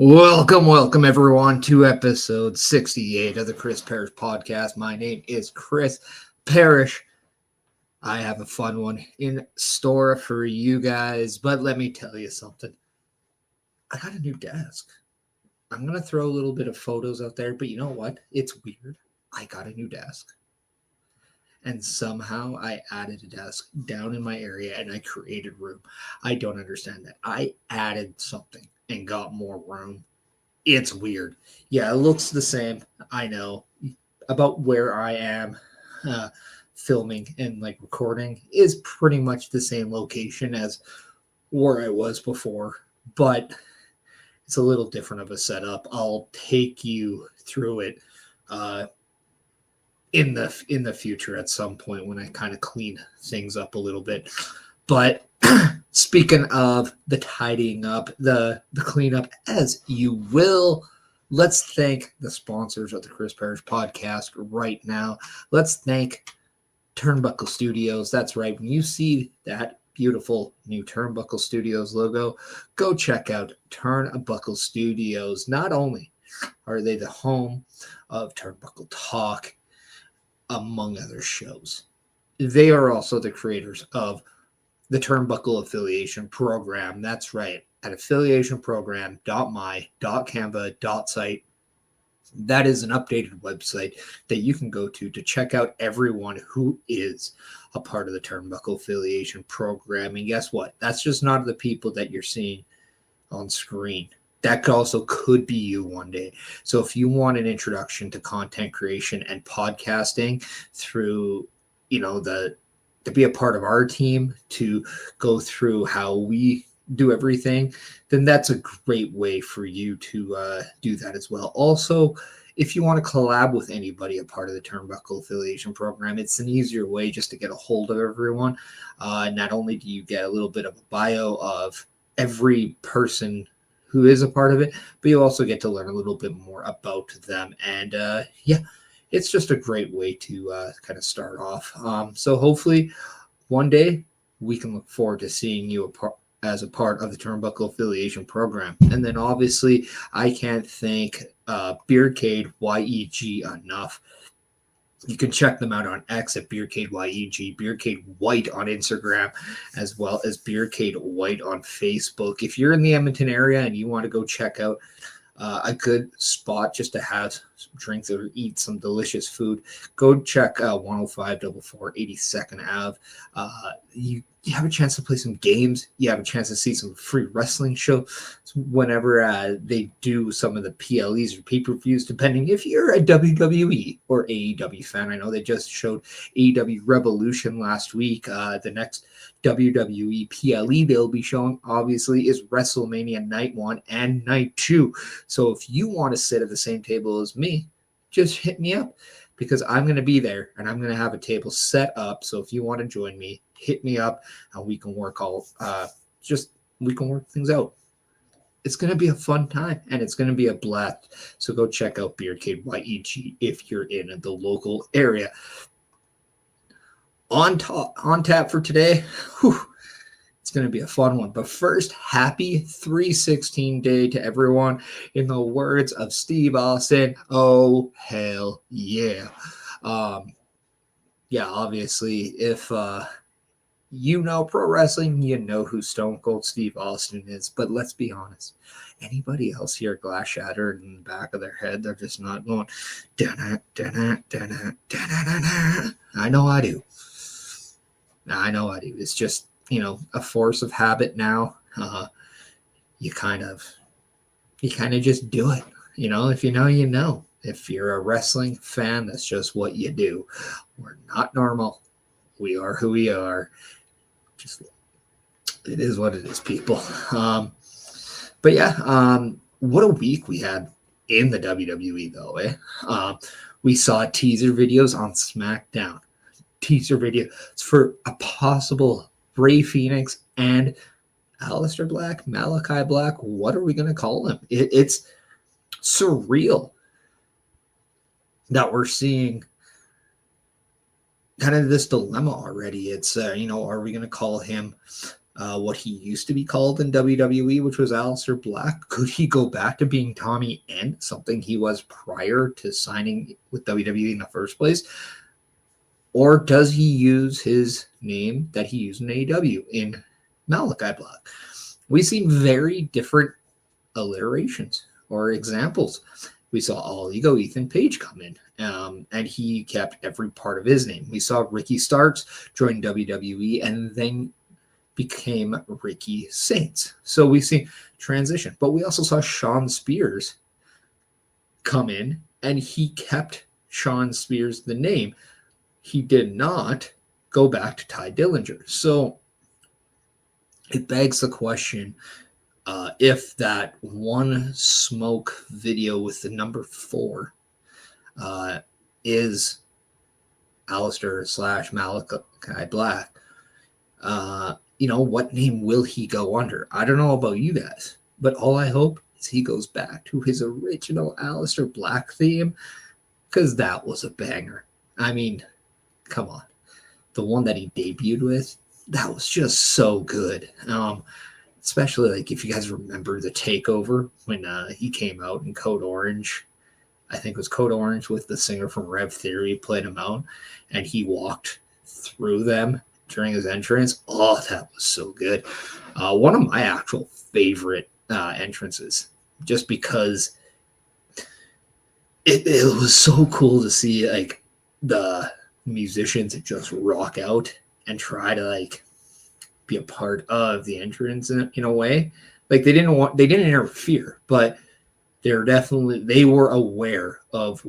Welcome everyone to episode 68 of the Chris Parrish podcast. My name is Chris Parrish. I have a fun one in store for you guys, but let me tell you something. I got a new desk. I'm going to throw a little bit of photos out there, but you know what? It's weird. I got a new desk. And somehow I added a desk down in my area and I created room. I don't understand that. I added something and got more room. It's weird. Yeah, it looks the same. I know. About where I am filming and like recording is pretty much the same location as where I was before, but it's a little different of a setup. I'll take you through it in the future at some point when I kind of clean things up a little bit. But speaking of the tidying up, the cleanup, as you will, let's thank the sponsors of the Chris Parrish podcast right now. Let's thank Turnbuckle Studios. That's right. When you see that beautiful new Turnbuckle Studios logo, go check out Turnbuckle Studios. Not only are they the home of Turnbuckle Talk, among other shows, they are also the creators of the Turnbuckle Affiliation Program. That's right. At affiliationprogram.my.canva.site. That is an updated website that you can go to check out everyone who is a part of the Turnbuckle Affiliation Program. And guess what? That's just not the people that you're seeing on screen. That also could be you one day. So if you want an introduction to content creation and podcasting through, to be a part of our team, to go through how we do everything, then that's a great way for you to do that as well. Also, if you want to collab with anybody a part of the Turnbuckle Affiliation Program, it's an easier way just to get a hold of everyone. Not only do you get a little bit of a bio of every person who is a part of it, but you also get to learn a little bit more about them. And it's just a great way to kind of start off. So hopefully one day we can look forward to seeing you as a part of the Turnbuckle Affiliation Program. And then obviously I can't thank beercadewhyte enough. You can check them out on X at beercadewhyte, beercadewhyte on Instagram, as well as beercadewhyte on Facebook. If you're in the Edmonton area and you want to go check out a good spot just to have some drinks or eat some delicious food, go check 10544 82nd Ave. You have a chance to play some games. You have a chance to see some free wrestling shows whenever they do some of the PLEs or pay-per-views, depending if you're a WWE or AEW fan. I know they just showed AEW Revolution last week. The next WWE PLE they'll be showing, obviously, is WrestleMania Night 1 and Night 2. So if you want to sit at the same table as me, just hit me up, because I'm going to be there and I'm going to have a table set up. So if you want to join me, hit me up and we can work we can work things out. It's going to be a fun time and it's going to be a blast. So go check out beercadewhyte if you're in the local area. On tap for today. It's going to be a fun one. But first, happy 316 day to everyone. In the words of Steve Austin, oh, hell yeah. Obviously, if you know pro wrestling, you know who Stone Cold Steve Austin is. But let's be honest. Anybody else hear glass shatter in the back of their head? They're just not going, da-na, da-na, da-na, da-na, da-na. I know I do. It's just, a force of habit now. You kind of just do it. If you know, you know. If you're a wrestling fan, that's just what you do. We're not normal. We are who we are. Just, it is what it is, people. What a week we had in the WWE, though, eh? We saw teaser videos on SmackDown. Teaser videos for a possible Rey Fenix and Aliester Black, Malaki Black. What are we going to call him? It's surreal that we're seeing kind of this dilemma already. It's, are we going to call him what he used to be called in WWE, which was Aliester Black? Could he go back to being Tommy End, something he was prior to signing with WWE in the first place? Or does he use his name that he used in AEW in Malaki Black? We've seen very different alliterations or examples. We saw All Ego Ethan Page come in, and he kept every part of his name. We saw Ricky Starks join WWE and then became Ricky Saints. So we see transition. But we also saw Shawn Spears come in, and he kept Shawn Spears the name. He did not go back to Ty Dillinger. So it begs the question, if that one smoke video with the number 4 is Aliester / Malaki Black, what name will he go under? I don't know about you guys, but all I hope is he goes back to his original Aliester Black theme, because that was a banger. I mean, come on. The one that he debuted with, that was just so good. Especially like if you guys remember the takeover when he came out in Code Orange. I think it was Code Orange with the singer from Rev Theory played him out, and he walked through them during his entrance. Oh, that was so good. One of my actual favorite entrances, just because it was so cool to see like the musicians just rock out and try to like be a part of the entrance in a way. Like they didn't interfere, but they were aware of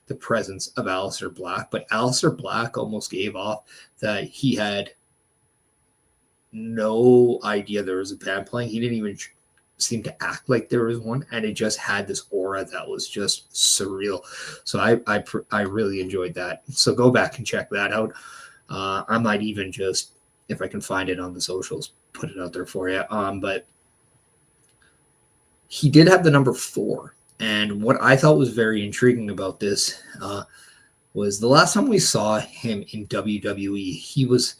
the presence of Aliester Black. But Aliester Black almost gave off that he had no idea there was a band playing. He didn't even seem to act like there was one, and it just had this aura that was just surreal. So I really enjoyed that. So go back and check that out. I might even just, if I can find it on the socials, put it out there for you. But he did have the number 4. And what I thought was very intriguing about this was the last time we saw him in WWE, he was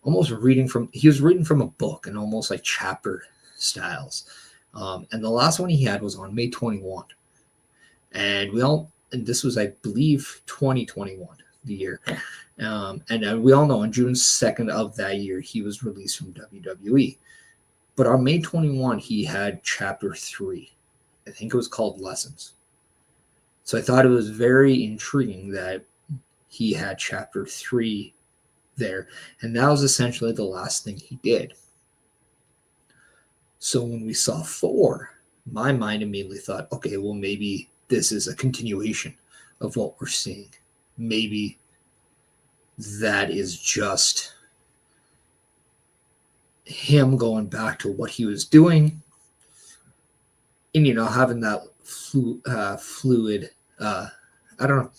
reading from a book and almost like chapter styles. And the last one he had was on May 21. And this was, I believe, 2021, the year. And we all know on June 2nd of that year, he was released from WWE. But on May 21, he had chapter 3. I think it was called Lessons. So I thought it was very intriguing that he had chapter 3 there. And that was essentially the last thing he did. So when we saw 4, my mind immediately thought, okay, well, maybe this is a continuation of what we're seeing. Maybe that is just him going back to what he was doing and, having that fluid, I don't know.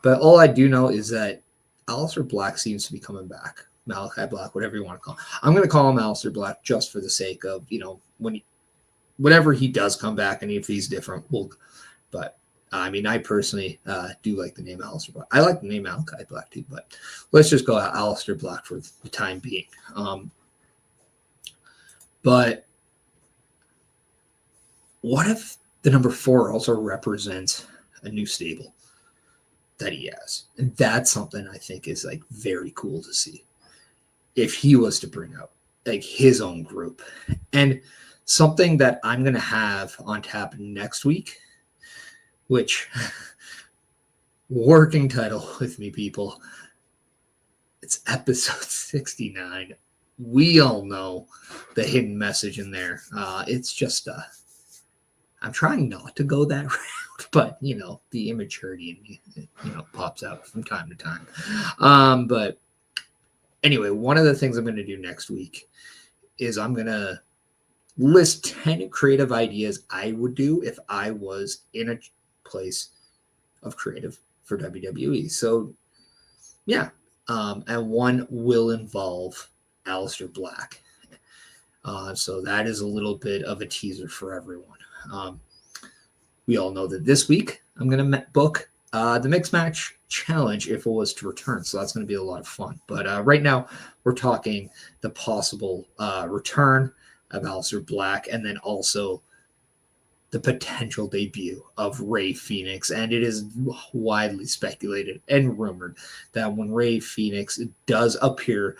But all I do know is that Aliester Black seems to be coming back. Malaki Black, whatever you want to call him. I'm going to call him Aliester Black just for the sake of, whenever he does come back, and if he's different, but I mean, I personally do like the name Aliester Black. I like the name Malaki Black too, but let's just go Aliester Black for the time being. But what if the number 4 also represents a new stable that he has? And that's something I think is like very cool to see. If he was to bring out like his own group. And something that I'm going to have on tap next week, which working title with me, people. It's episode 69. We all know the hidden message in there. It's just, I'm trying not to go that route, but, the immaturity in me, pops out from time to time. But anyway, one of the things I'm going to do next week is I'm going to list 10 creative ideas I would do if I was in a place of creative for WWE. So, yeah. And one will involve Aliester Black. So that is a little bit of a teaser for everyone. We all know that this week I'm going to book the mixed match challenge if it was to return. So that's going to be a lot of fun. But right now, we're talking the possible return of Aliester Black, and then also the potential debut of Rey Fenix. And it is widely speculated and rumored that when Rey Fenix does appear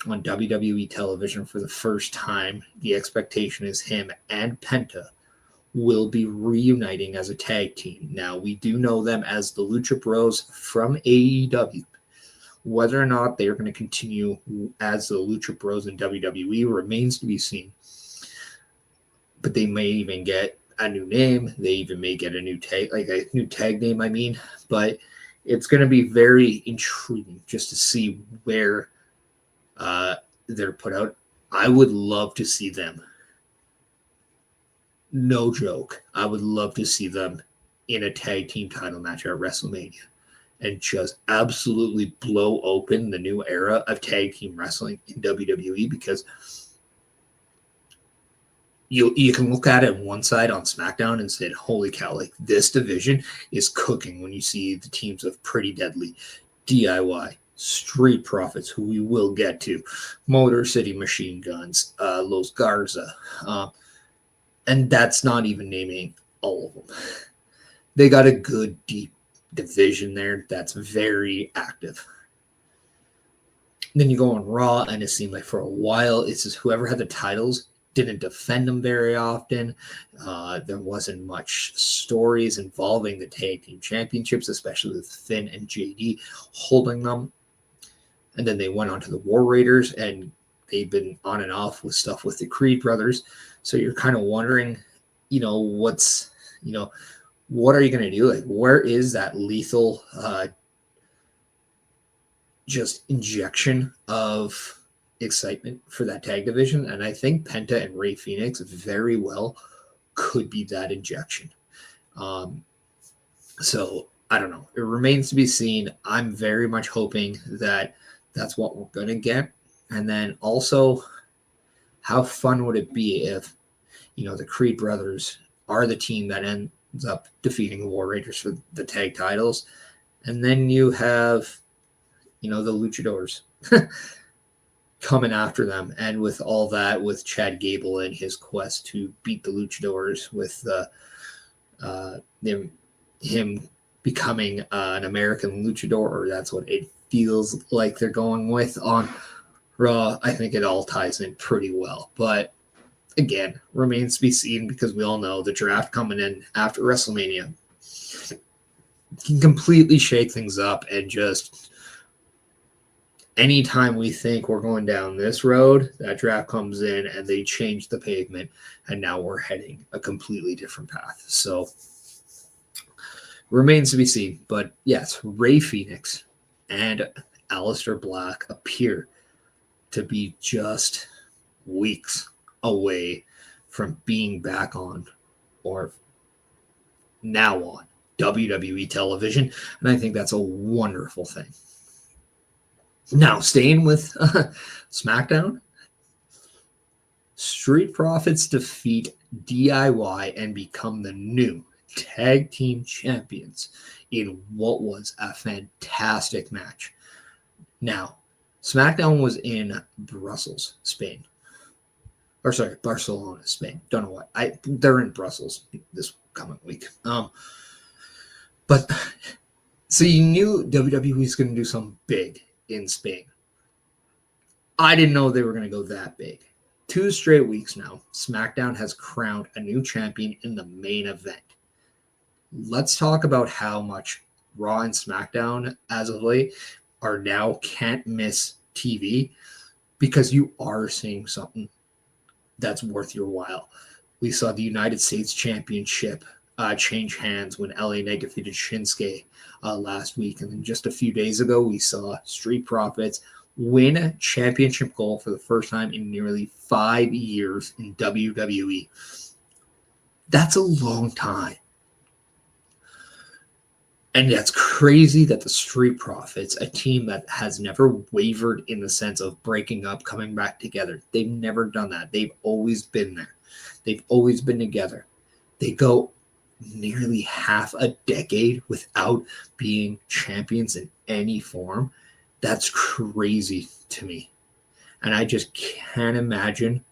on WWE television for the first time, the expectation is him and Penta will be reuniting as a tag team. Now, we do know them as the Lucha Bros from AEW. Whether or not they are going to continue as the Lucha Bros in WWE remains to be seen. But they may even get a new name. They even may get a new tag name, I mean. But it's going to be very intriguing just to see where they're put out. I would love to see them. No joke. I would love to see them in a tag team title match at WrestleMania and just absolutely blow open the new era of tag team wrestling in WWE, because you can look at it on one side on SmackDown and say, holy cow, like this division is cooking when you see the teams of Pretty Deadly, DIY, Street Profits, who we will get to, Motor City Machine Guns, Los Garza, and that's not even naming all of them. They got a good, deep division there that's very active. Then you go on Raw, and it seemed like for a while, it's just whoever had the titles didn't defend them very often. There wasn't much stories involving the tag team championships, especially with Finn and JD holding them. And then they went on to the War Raiders, and they've been on and off with stuff with the Creed brothers. So you're kind of wondering, what are you going to do? Like, where is that lethal just injection of excitement for that tag division? And I think Penta and Rey Fenix very well could be that injection. So I don't know. It remains to be seen. I'm very much hoping that that's what we're going to get. And then also, how fun would it be if, the Creed brothers are the team that ends up defeating the War Raiders for the tag titles. And then you have, the Luchadors coming after them. And with all that, with Chad Gable and his quest to beat the Luchadors, with him becoming an American luchador, or that's what it feels like they're going with on Raw. I think it all ties in pretty well. But again, remains to be seen, because we all know the draft coming in after WrestleMania can completely shake things up, and just anytime we think we're going down this road, that draft comes in and they change the pavement, and now we're heading a completely different path. So remains to be seen. But yes, Rey Fenix and Aliester Black appear to be just weeks away from being back on, or now on, WWE television. And I think that's a wonderful thing. Now, staying with SmackDown, Street Profits defeat DIY and become the new tag team champions in what was a fantastic match. Now, SmackDown was in Brussels, Spain. Or sorry, Barcelona, Spain. Don't know why. They're in Brussels this coming week. But so you knew WWE was going to do something big in Spain. I didn't know they were going to go that big. 2 straight weeks now, SmackDown has crowned a new champion in the main event. Let's talk about how much Raw and SmackDown as of late are now can't miss TV, because you are seeing something that's worth your while. We saw the United States Championship change hands when LA Knight defeated Shinsuke last week. And then just a few days ago, we saw Street Profits win a championship gold for the first time in nearly 5 years in WWE. That's a long time. And that's crazy that the Street Profits, a team that has never wavered in the sense of breaking up, coming back together, they've never done that. They've always been there. They've always been together. They go nearly half a decade without being champions in any form. That's crazy to me. And I just can't imagine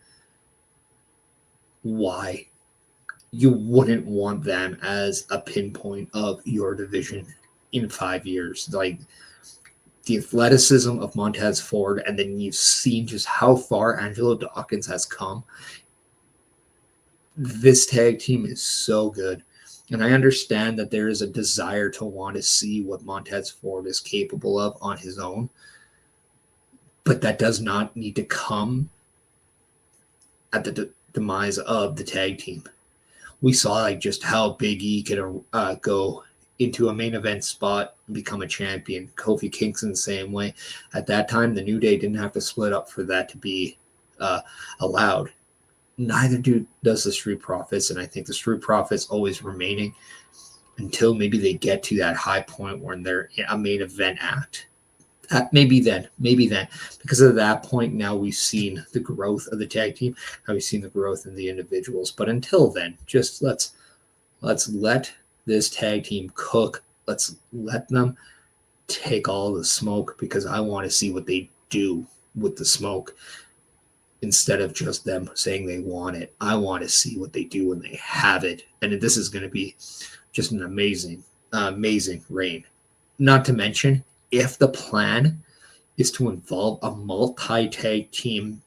why you wouldn't want them as a pinpoint of your division in 5 years. Like the athleticism of Montez Ford, and then you've seen just how far Angelo Dawkins has come. This tag team is so good. And I understand that there is a desire to want to see what Montez Ford is capable of on his own. But that does not need to come at the demise of the tag team. We saw like just how Big E could go into a main event spot and become a champion. Kofi Kingston the same way. At that time, the New Day didn't have to split up for that to be allowed. Neither does the Street Profits, and I think the Street Profits always remaining until maybe they get to that high point when they're a main event act. Maybe then, because at that point now we've seen the growth of the tag team, and we've seen the growth in the individuals. But until then, just let's let this tag team cook. Let's let them take all the smoke, because I want to see what they do with the smoke instead of just them saying they want it. I want to see what they do when they have it, and this is going to be just an amazing reign. Not to mention, if the plan is to involve a multi-tag team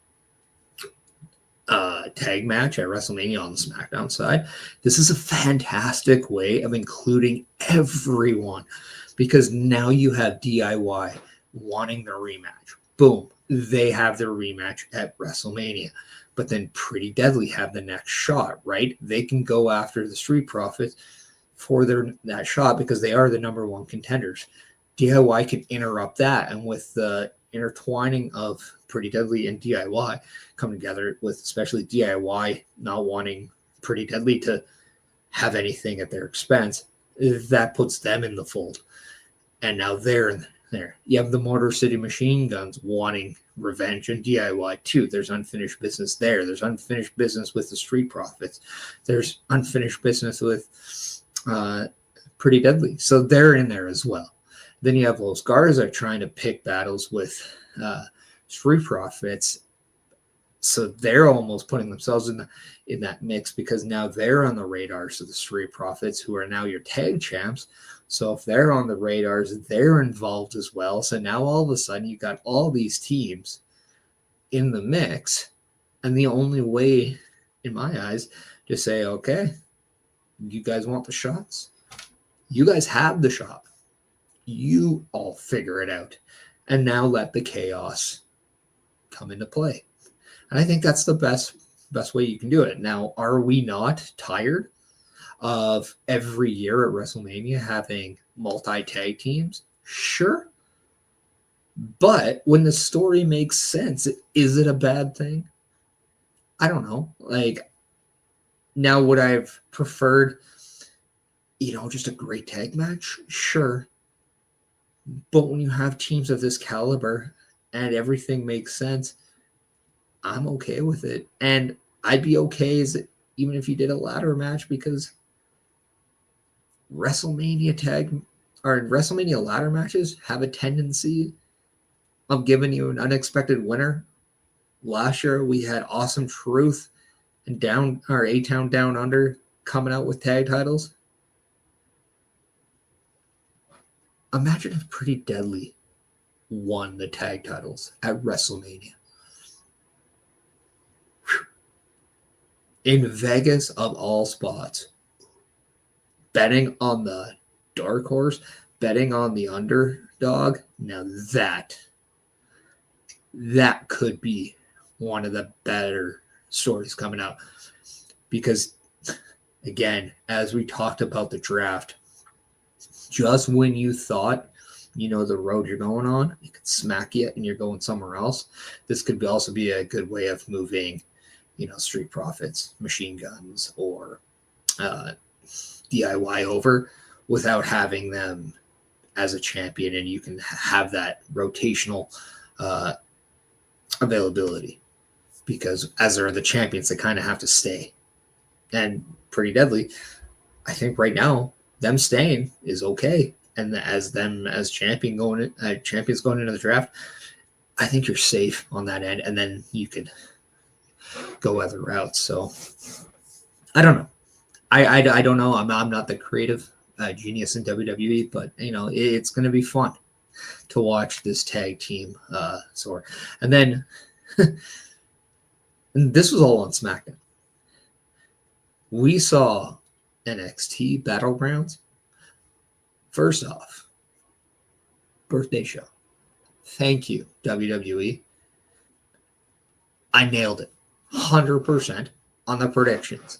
tag match at WrestleMania on the SmackDown side, this is a fantastic way of including everyone, because now you have DIY wanting their rematch. Boom, they have their rematch at WrestleMania. But then Pretty Deadly have the next shot, right? They can go after the Street Profits for that shot because they are the number one contenders. DIY can interrupt that, and with the intertwining of Pretty Deadly and DIY come together, with especially DIY not wanting Pretty Deadly to have anything at their expense, that puts them in the fold. And now they're in there. You have the Motor City Machine Guns wanting revenge, and DIY too. There's unfinished business there. There's unfinished business with the Street Profits. There's unfinished business with Pretty Deadly. So they're in there as well. Then you have Los Garza trying to pick battles with Street Profits. So they're almost putting themselves in that mix, because now they're on the radars of the Street Profits, who are now your tag champs. So if they're on the radars, they're involved as well. So now all of a sudden you got all these teams in the mix. And the only way, in my eyes, to say, okay, you guys want the shots? You guys have the shot. You all figure it out. And now let the chaos come into play. And I think that's the best way you can do it. Now, are we not tired of every year at WrestleMania having multi-tag teams? Sure. But when the story makes sense, is it a bad thing? I don't know. Like, now would I have preferred, just a great tag match? Sure. But when you have teams of this caliber and everything makes sense, I'm okay with it. And I'd be okay even if you did a ladder match, because WrestleMania ladder matches have a tendency of giving you an unexpected winner. Last year we had Awesome Truth and A-Town Down Under coming out with tag titles. Imagine if Pretty Deadly won the tag titles at WrestleMania. In Vegas, of all spots, betting on the dark horse, betting on the underdog, now that could be one of the better stories coming out. Because, again, as we talked about the draft, just when you thought the road you're going on, it could smack you and you're going somewhere else. This could also be a good way of moving Street Profits, Machine Guns, or DIY over without having them as a champion, and you can have that rotational availability, because as they're the champions, they kind of have to stay. And Pretty Deadly, I think right now them staying is okay, and as them as champions going into the draft, I think you're safe on that end, and then you could go other routes. So I don't know. I don't know. I'm not the creative genius in WWE, but it's going to be fun to watch this tag team soar. And then and this was all on SmackDown. We saw NXT Battlegrounds. First off, birthday show. Thank you, WWE. I nailed it 100% on the predictions.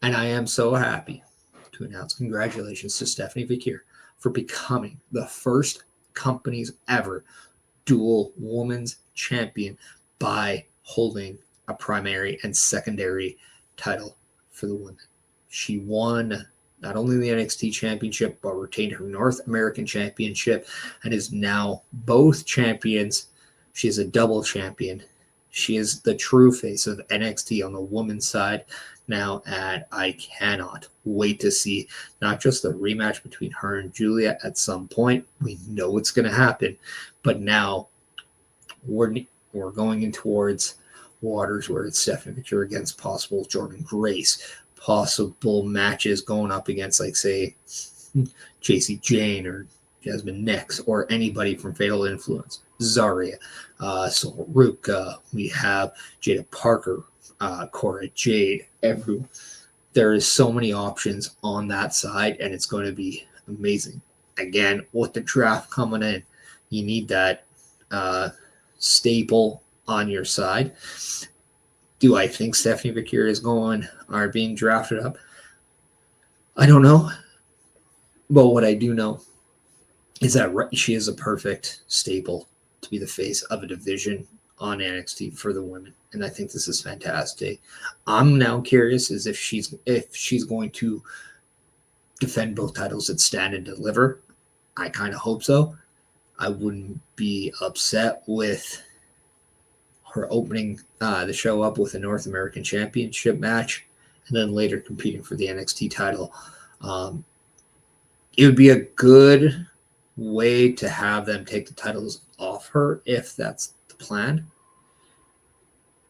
And I am so happy to announce congratulations to Stephanie Vickier for becoming the first company's ever dual women's champion by holding a primary and secondary title for the women. She won not only the NXT championship, but retained her North American championship and is now both champions. She is a double champion. She is the true face of NXT on the women's side now, and I cannot wait to see not just the rematch between her and Julia at some point. We know it's going to happen, but now we're going in towards waters where it's Stephanie Victor against possible Jordan Grace, possible matches going up against, like, say, JC Jane or Jasmine Nix or anybody from Fatal Influence, Zarya, Sol Ruka. We have Jada Parker, Cora Jade. Everyone. There is so many options on that side, and it's going to be amazing. Again, with the draft coming in, you need that staple on your side. Do I think Stephanie Vickier are being drafted up? I don't know. But what I do know is that she is a perfect staple to be the face of a division on NXT for the women. And I think this is fantastic. I'm now curious as if she's going to defend both titles at Stand and Deliver. I kind of hope so. I wouldn't be upset with her opening the show up with a North American Championship match and then later competing for the NXT title. It would be a good way to have them take the titles off her if that's the plan.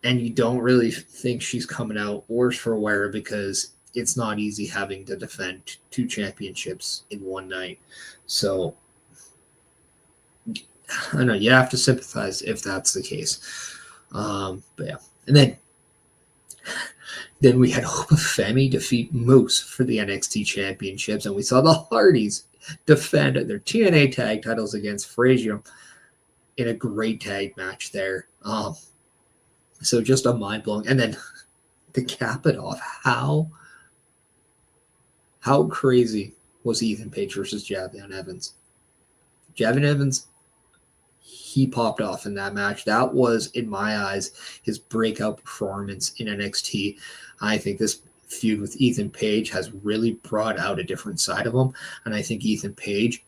And you don't really think she's coming out worse for wear because it's not easy having to defend 2 championships in one night. So I know you have to sympathize if that's the case. But yeah. And then we had Hope of Femi defeat Moose for the NXT championships, and we saw the Hardys defend their TNA tag titles against Frazier in a great tag match there. So just a mind-blowing. And then to cap it off, how crazy was Ethan Page versus Javion Evans? Javion Evans, he popped off in that match. That was, in my eyes, his breakout performance in NXT. I think this feud with Ethan Page has really brought out a different side of him. And I think Ethan Page,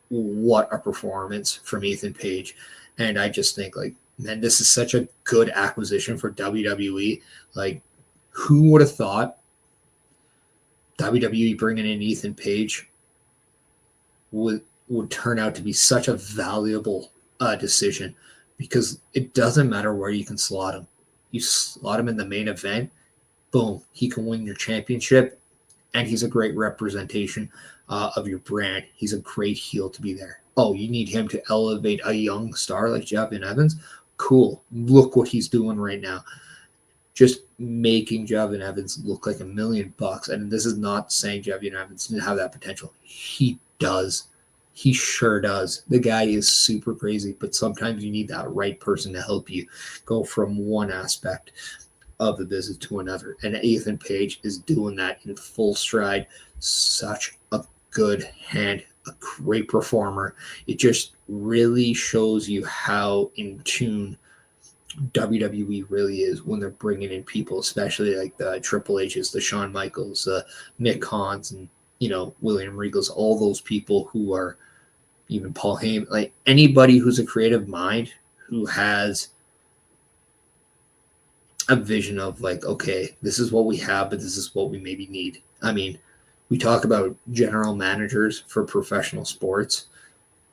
what a performance from Ethan Page. And I just think, man, this is such a good acquisition for WWE. Who would have thought WWE bringing in Ethan Page would turn out to be such a valuable decision, because it doesn't matter where you can slot him. You slot him in the main event, boom, he can win your championship, and he's a great representation of your brand. He's a great heel to be there. Oh, you need him to elevate a young star like Javion Evans? Cool. Look what he's doing right now. Just making Javion Evans look like $1 million. And this is not saying Javion Evans didn't have that potential. He does. He sure does. The guy is super crazy, but sometimes you need that right person to help you go from one aspect of the business to another. And Ethan Page is doing that in full stride. Such a good hand, a great performer. It just really shows you how in tune WWE really is when they're bringing in people, especially like the Triple H's, the Shawn Michaels, Nick Khan's, and William Regal's, all those people who are, even Paul Heyman, like anybody who's a creative mind who has a vision of okay, this is what we have, but this is what we maybe need. I mean, We talk about general managers for professional sports.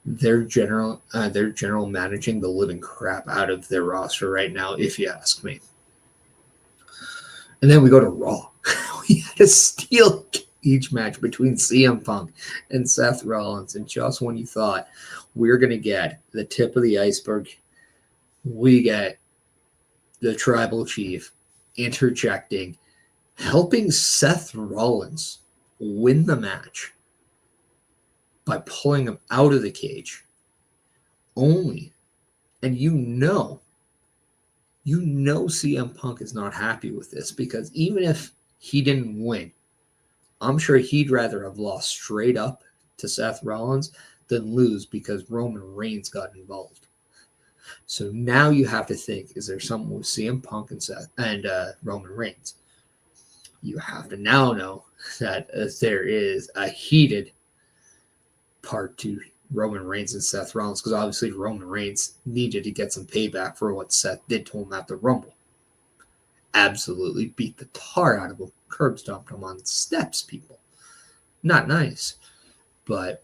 They're general managing the living crap out of their roster right now, if you ask me. And then we go to Raw. We had a steel cage match between CM Punk and Seth Rollins. And just when you thought we're going to get the tip of the iceberg, we get the tribal chief interjecting, helping Seth Rollins win the match by pulling him out of the cage. Only, and you know CM Punk is not happy with this, because even if he didn't win, I'm sure he'd rather have lost straight up to Seth Rollins than lose because Roman Reigns got involved. So now you have to think, is there something with CM Punk and Roman Reigns? You have to now know that there is a heated part to Roman Reigns and Seth Rollins, because obviously Roman Reigns needed to get some payback for what Seth did to him at the Rumble. Absolutely beat the tar out of him, curb stomped him on steps, people. Not nice, but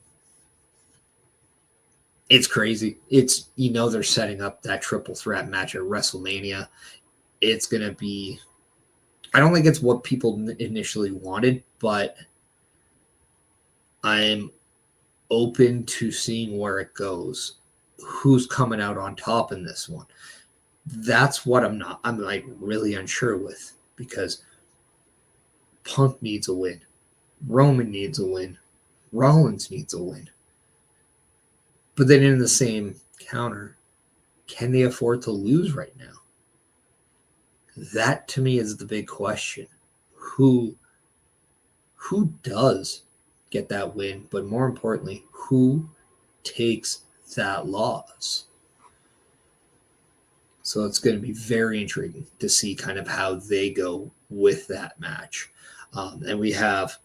it's crazy. It's, they're setting up that triple threat match at WrestleMania. It's going to be, I don't think it's what people initially wanted, but I'm open to seeing where it goes. Who's coming out on top in this one? That's what I'm like really unsure with, because Punk needs a win. Roman needs a win. Rollins needs a win. But then in the same counter, can they afford to lose right now? That to me is the big question. Who does get that win, but more importantly, who takes that loss? So it's going to be very intriguing to see kind of how they go with that match. And we have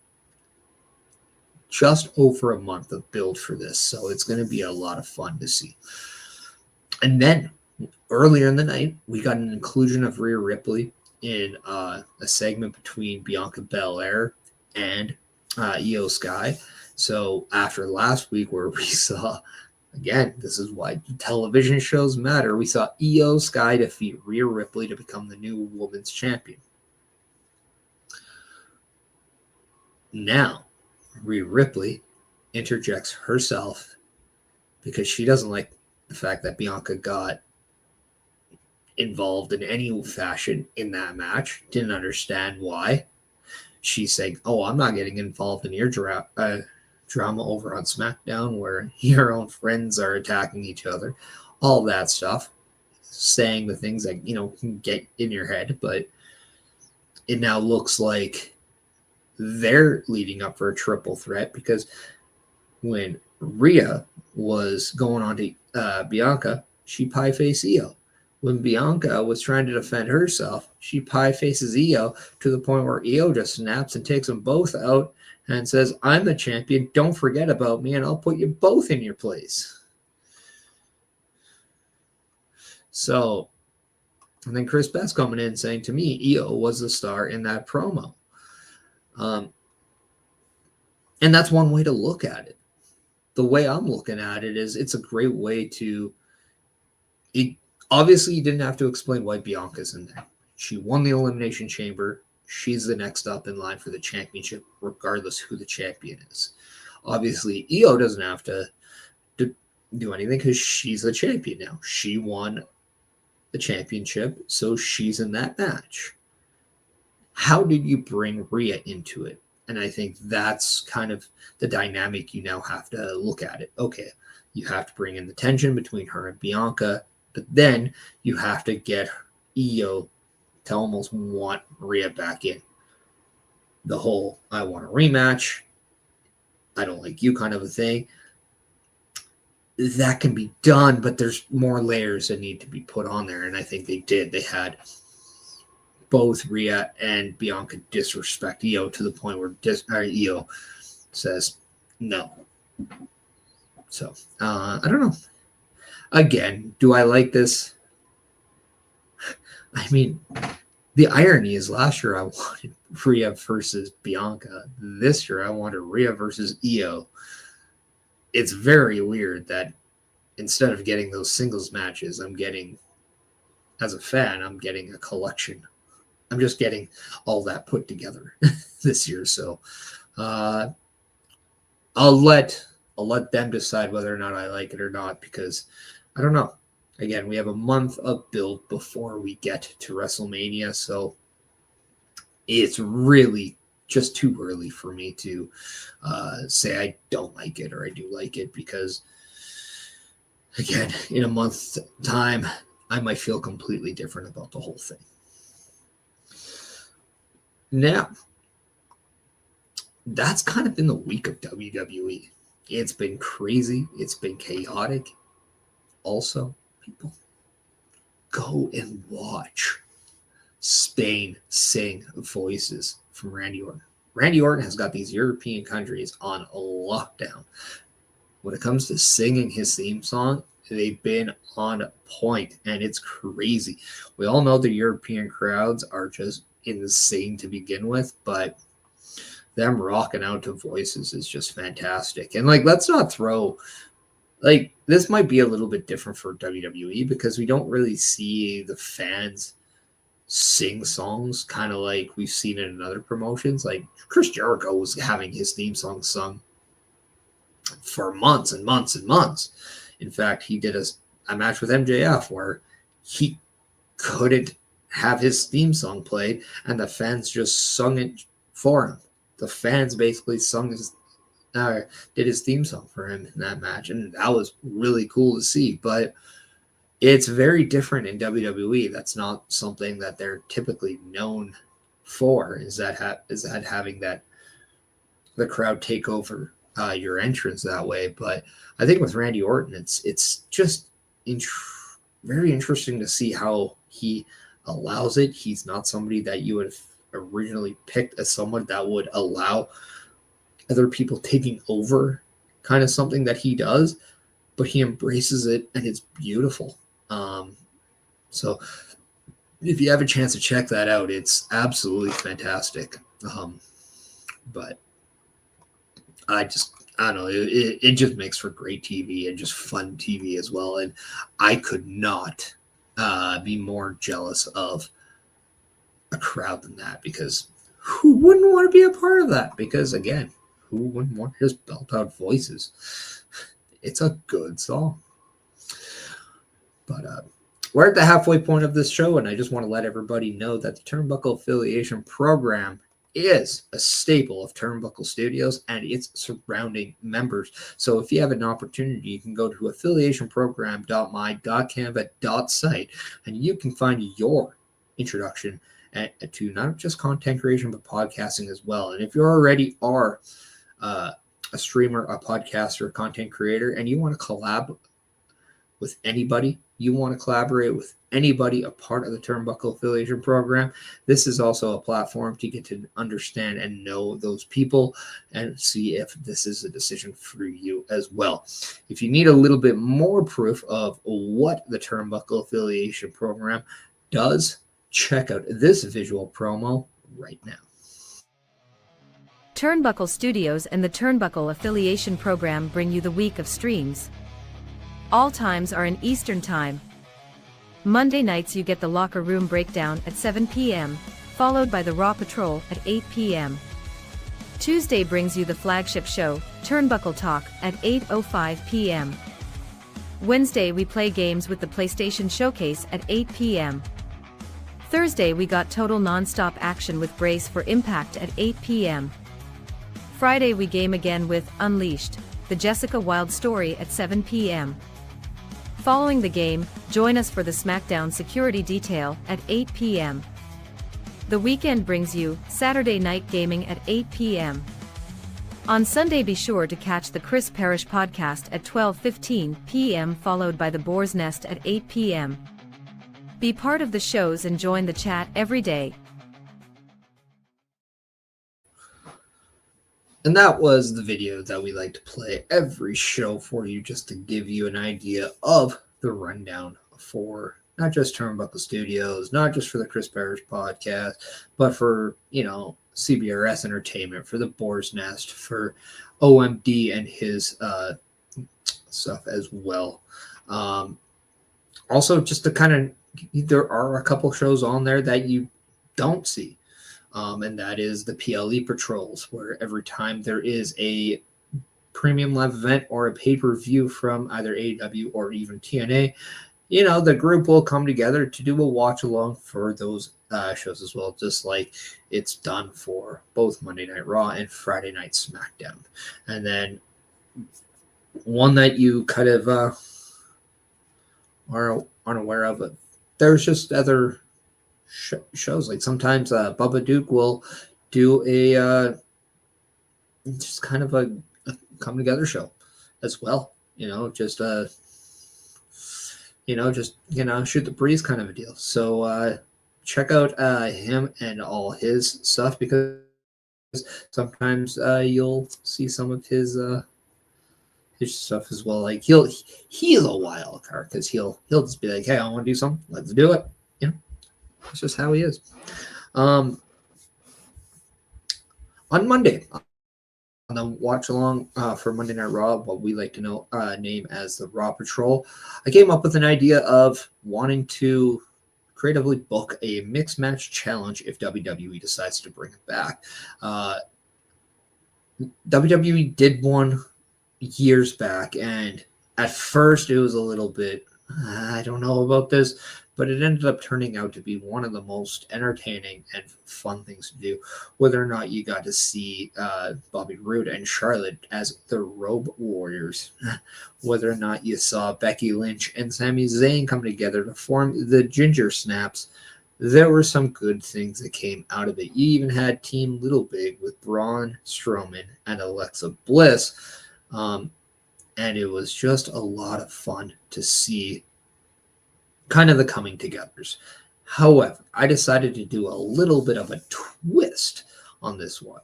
just over a month of build for this, so it's going to be a lot of fun to see. And then earlier in the night, we got an inclusion of Rhea Ripley in a segment between Bianca Belair and Io Sky. So after last week, where we saw, again, this is why television shows matter, we saw Io Sky defeat Rhea Ripley to become the new women's champion. Now, Rhea Ripley interjects herself because she doesn't like the fact that Bianca got involved in any fashion in that match. Didn't understand why. She's saying, oh, I'm not getting involved in your drama over on SmackDown where your own friends are attacking each other. All that stuff. Saying the things that, can get in your head. But it now looks like they're leading up for a triple threat, because when Rhea was going on to Bianca, she pie faced Io. When Bianca was trying to defend herself, she pie faces Io to the point where Io just snaps and takes them both out and says, I'm the champion, don't forget about me, and I'll put you both in your place. So, and then Chris Best coming in saying, to me, Io was the star in that promo. And that's one way to look at it. The way I'm looking at it is it's a great way to... Obviously, you didn't have to explain why Bianca's in there. She won the Elimination Chamber. She's the next up in line for the championship, regardless who the champion is. Obviously, Io doesn't have to do anything because she's the champion now. She won the championship, so she's in that match. How did you bring Rhea into it? And I think that's kind of the dynamic you now have to look at it. Okay, you have to bring in the tension between her and Bianca, but then you have to get Io to almost want Rhea back in. The whole, I want a rematch, I don't like you kind of a thing. That can be done, but there's more layers that need to be put on there, and I think they did. They had both Rhea and Bianca disrespect Io to the point where Io says no. So, I don't know. Again, do I like this? I mean, The irony is last year I wanted Rhea versus Bianca. This year I wanted Rhea versus Io. It's very weird that instead of getting those singles matches, I'm getting, as a fan, I'm getting a collection. I'm just getting all that put together this year. So I'll let them decide whether or not I like it or not, because I don't know. Again, we have a month of build before we get to WrestleMania, so it's really just too early for me to say I don't like it or I do like it, because again, in a month's time, I might feel completely different about the whole thing. Now, that's kind of been the week of WWE. It's been crazy. It's been chaotic. Also, people, go and watch Spain sing Voices from Randy Orton. Randy Orton has got these European countries on lockdown. When it comes to singing his theme song, they've been on point, and it's crazy. We all know the European crowds are just insane to begin with, but them rocking out to Voices is just fantastic. And let's not throw, this might be a little bit different for WWE, because we don't really see the fans sing songs kind of like we've seen it in other promotions. Like Chris Jericho was having his theme song sung for months and months and months. In fact, he did a match with MJF where he couldn't have his theme song played, and the fans just sung it for him. The fans basically did his theme song for him in that match, and that was really cool to see. But it's very different in WWE. That's not something that they're typically known for, is that having that the crowd take over your entrance that way. But I think with Randy Orton, it's just very interesting to see how he allows it. He's not somebody that you would have originally picked as someone that would allow other people taking over kind of something that he does, but he embraces it, and it's beautiful. So if you have a chance to check that out, it's absolutely fantastic. But I don't know, it just makes for great TV and just fun TV as well. And I could not be more jealous of a crowd than that, because who wouldn't want to be a part of that? Because again, who wouldn't want to just belt out Voices? It's a good song. But we're at the halfway point of this show, and I just want to let everybody know that the Turnbuckle Affiliation Program is a staple of Turnbuckle Studios and its surrounding members. So if you have an opportunity, you can go to affiliationprogram.my.canva.site, and you can find your introduction to not just content creation, but podcasting as well. And if you already are a streamer, a podcaster, a content creator, and you want to collab with anybody, you want to collaborate with anybody a part of the Turnbuckle Affiliation Program, this is also a platform to get to understand and know those people and see if this is a decision for you as well. If you need a little bit more proof of what the Turnbuckle Affiliation Program does, check out this visual promo right now. Turnbuckle Studios and the Turnbuckle Affiliation Program bring you the week of streams. All times are in Eastern Time. Monday nights you get the Locker Room Breakdown at 7 p.m., followed by the Raw Patrol at 8 p.m. Tuesday brings you the flagship show, Turnbuckle Talk, at 8:05 p.m. Wednesday we play games with the PlayStation Showcase at 8 p.m. Thursday we got total non-stop action with Brace for Impact at 8 p.m. Friday we game again with Unleashed, the Jessica Wilde story at 7 p.m. Following the game, join us for the SmackDown Security Detail at 8 p.m. The weekend brings you Saturday Night Gaming at 8 p.m. On Sunday be sure to catch the Chris Parrish podcast at 12:15 p.m. followed by the Boar's Nest at 8 p.m. Be part of the shows and join the chat every day. And that was the video that we like to play every show for you, just to give you an idea of the rundown for not just Turnbuckle Studios, not just for the Chris Parrish podcast, but for, CBRS Entertainment, for the Boar's Nest, for OMD and his stuff as well. Also, just to kind of, there are a couple shows on there that you don't see. And that is the PLE Patrols, where every time there is a premium live event or a pay-per-view from either AEW or even TNA, the group will come together to do a watch-along for those shows as well, just like it's done for both Monday Night Raw and Friday Night SmackDown. And then one that you kind of are unaware of, but there's just other shows. Like sometimes Bubba Duke will do a just kind of a come together show as well. Just shoot the breeze kind of a deal. So check out him and all his stuff, because sometimes you'll see some of his stuff as well. Like he's a wild card, because he'll just be like, hey, I want to do something, let's do it. That's just how he is. On Monday, on the watch along for Monday Night Raw, what we like to name as the Raw Patrol, I came up with an idea of wanting to creatively book a mixed match challenge if WWE decides to bring it back. WWE did one years back, and at first it was a little bit, I don't know about this, but it ended up turning out to be one of the most entertaining and fun things to do. Whether or not you got to see Bobby Roode and Charlotte as the Robe Warriors, whether or not you saw Becky Lynch and Sami Zayn come together to form the Ginger Snaps, there were some good things that came out of it. You even had Team Little Big with Braun Strowman and Alexa Bliss, and it was just a lot of fun to see kind of the coming togethers. However, I decided to do a little bit of a twist on this one.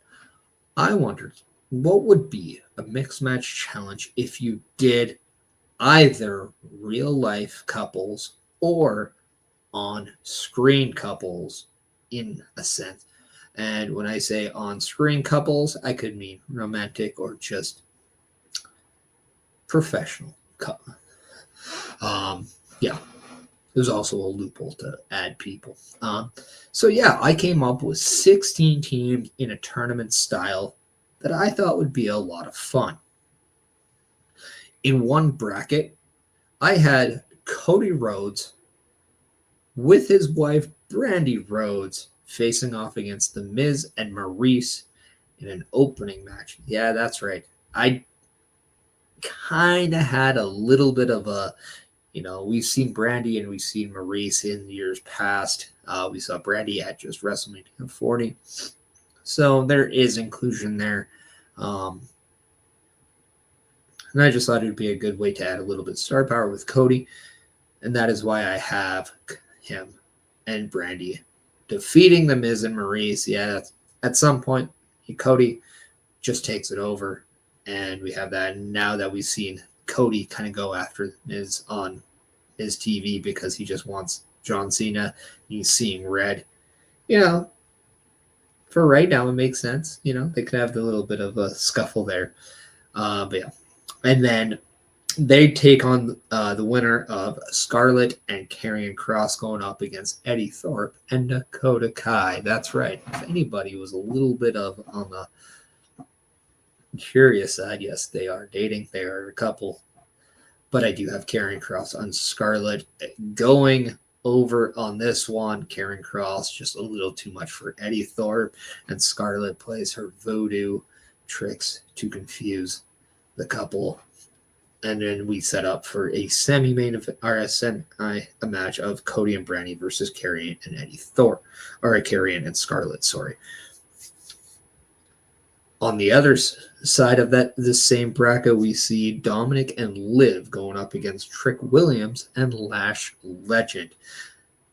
I wondered what would be a mixed match challenge if you did either real life couples or on screen couples, in a sense. And when I say on screen couples, I could mean romantic or just professional couple. There's also a loophole to add people. I came up with 16 teams in a tournament style that I thought would be a lot of fun. In one bracket, I had Cody Rhodes with his wife Brandy Rhodes facing off against The Miz and Maurice in an opening match. Yeah, that's right. I kind of had a little bit of a, we've seen Brandy and we've seen Maurice in years past. We saw Brandy at just WrestleMania 40. So there is inclusion there. And I just thought it would be a good way to add a little bit of star power with Cody. And that is why I have him and Brandy defeating The Miz and Maurice. Yeah, at some point, Cody just takes it over. And we have that. And now that we've seen Cody kind of go after Miz on his TV because he just wants John Cena, he's seeing red. For right now, it makes sense. They could have the little bit of a scuffle there. But yeah. And then they take on the winner of Scarlett and Karrion Kross going up against Eddie Thorpe and Dakota Kai. That's right. If anybody was a little bit of on the curious side, yes, they are dating. They are a couple. But I do have Karrion Kross on Scarlett going over on this one. Karrion Kross just a little too much for Eddie Thorpe, and Scarlett plays her voodoo tricks to confuse the couple. And then we set up for a semi-main event, or a match of Cody and Brandy versus Karrion and Eddie Thorpe, or Karrion and Scarlett. Sorry. On the other side of this same bracket, we see Dominic and Liv going up against Trick Williams and Lash Legend.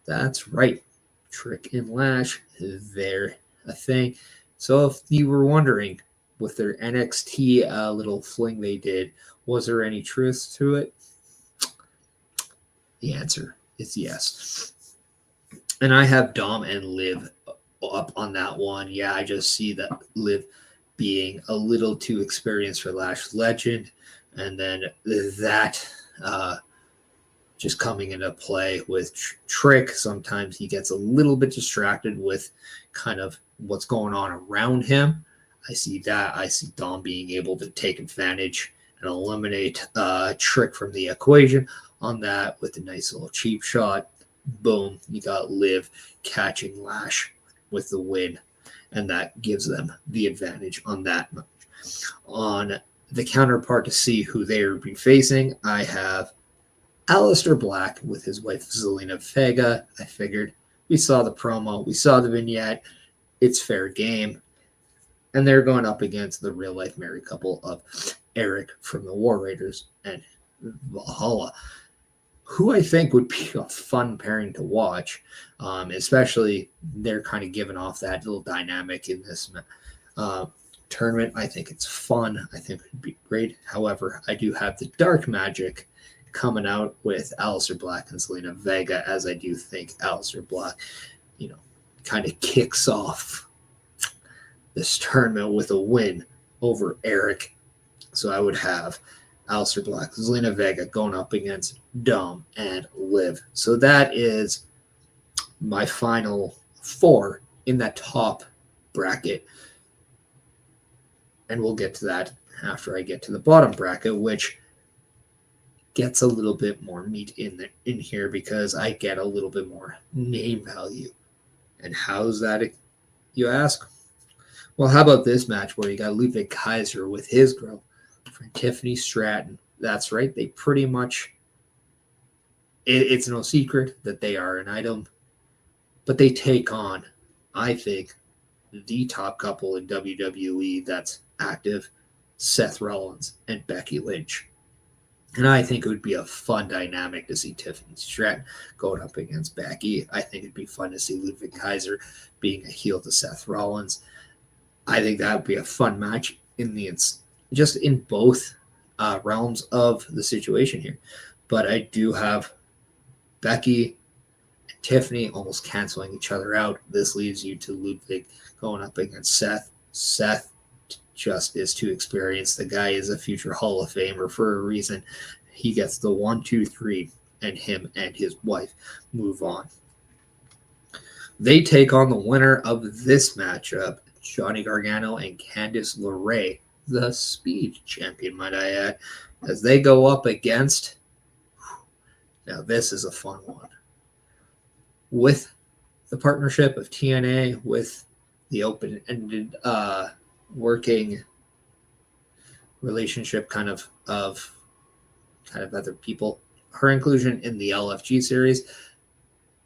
That's right. Trick and Lash, they're a thing. So if you were wondering, with their NXT little fling they did, was there any truth to it? The answer is yes. And I have Dom and Liv up on that one. Yeah, I just see that Liv being a little too experienced for Lash Legend. And then that just coming into play with Trick. Sometimes he gets a little bit distracted with kind of what's going on around him. I see that. I see Dom being able to take advantage and eliminate Trick from the equation on that with a nice little cheap shot. Boom, you got Liv catching Lash with the win, and that gives them the advantage on that match. On the counterpart to see who they will be facing, I have Aliester Black with his wife Zelina Vega. I figured we saw the promo, we saw the vignette, it's fair game. And they're going up against the real life married couple of Eric from the War Raiders and Valhalla, who I think would be a fun pairing to watch, especially they're kind of giving off that little dynamic in this tournament. I think it's fun. I think it would be great. However, I do have the dark magic coming out with Aliester Black and Zelina Vega, as I do think Aliester Black, kind of kicks off this tournament with a win over Eric. So I would have Aliester Black, Zelina Vega going up against Dom and Liv. So that is my final 4 in that top bracket. And we'll get to that after I get to the bottom bracket, which gets a little bit more meat in here because I get a little bit more name value. And how's that, you ask? Well, how about this match where you got Ludwig Kaiser with his girlfriend Tiffany Stratton? That's right. They pretty much, it's no secret that they are an item, but they take on, I think, the top couple in WWE that's active, Seth Rollins and Becky Lynch. And I think it would be a fun dynamic to see Tiffany Stratton going up against Becky. I think it'd be fun to see Ludwig Kaiser being a heel to Seth Rollins. I think that would be a fun match just in both realms of the situation here. But I do have Becky and Tiffany almost canceling each other out. This leaves you to Ludwig going up against Seth. Seth just is too experienced. The guy is a future Hall of Famer for a reason. He gets the 1, 2, 3, and him and his wife move on. They take on the winner of this matchup, Johnny Gargano and Candice LeRae, the Speed champion, might I add, as they go up against, now this is a fun one, with the partnership of TNA, with the open-ended working relationship kind of other people. Her inclusion in the LFG series.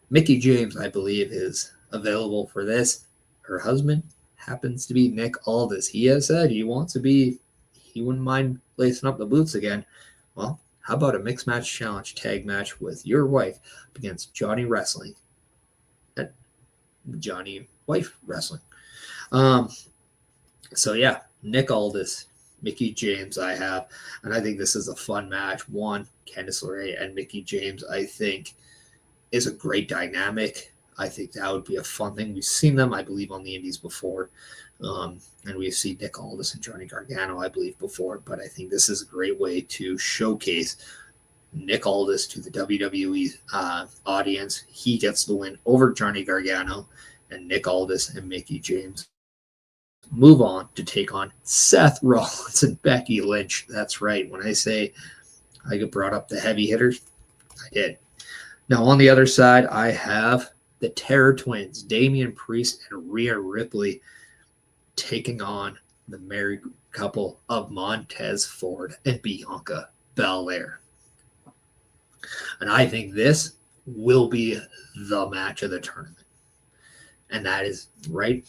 Mickey James, I believe, is available for this. Her husband happens to be Nick Aldis. He has said he wouldn't mind lacing up the boots again. Well, how about a mixed match challenge tag match with your wife against Johnny Wrestling and Johnny Wife Wrestling? So yeah, Nick Aldis, Mickey James I have, and I think this is a fun match. One, Candice LeRae and Mickey James, I think, is a great dynamic. I think that would be a fun thing. We've seen them, I believe, on the Indies before, and we've seen Nick Aldis and Johnny Gargano, I believe, before, but I think this is a great way to showcase Nick Aldis to the WWE audience. He gets the win over Johnny Gargano, and Nick Aldis and Mickey James move on to take on Seth Rollins and Becky Lynch. That's right. When I say I get brought up the heavy hitters, I did. Now, on the other side, I have the Terror Twins, Damian Priest and Rhea Ripley, taking on the married couple of Montez Ford and Bianca Belair. And I think this will be the match of the tournament. And that is right.